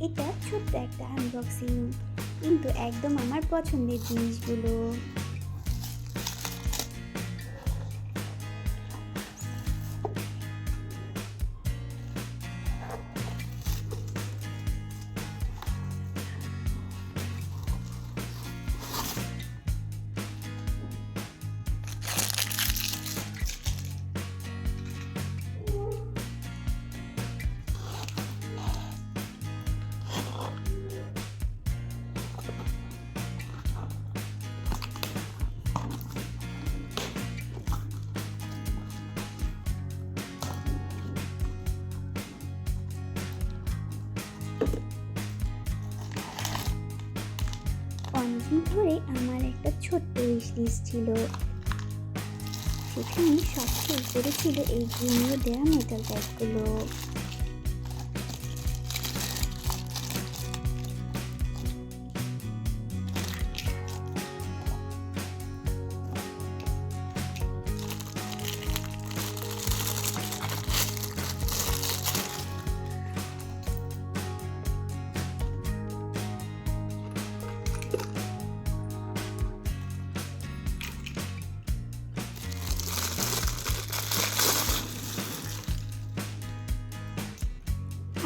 এটা ছোট্ট একটা আনবক্সিং, কিন্তু একদম আমার পছন্দের জিনিসগুলো। অনেকদিন ধরে আমার একটা ছোট্ট উইশলিস্ট ছিল, সেখানে সবচেয়ে উপরে ছিল এই ঘুমিয়ে দেওয়া মেটাল ব্যাগগুলো।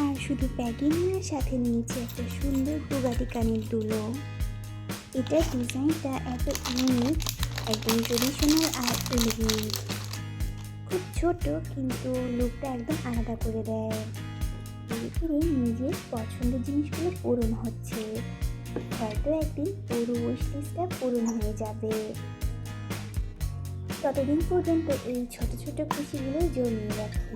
আর শুধু ব্যাগে নেওয়ার সাথে নিয়েছি একটা সুন্দর বুগাটি কানের দুলো। এটার ডিজাইনটা এত ইউনিক, একদম ট্রেডিশনাল আর এলিগেন্ট। খুব ছোট, কিন্তু লুকটা একদম আলাদা করে দেয়। ধীরে ধীরে নিজের পছন্দের জিনিসগুলো পূরণ হচ্ছে, হয়তো একদিন পুরো উইশলিস্টটা পূরণ হয়ে যাবে। ততদিন পর্যন্ত এই ছোট ছোট খুশিগুলো জমিয়ে রাখি।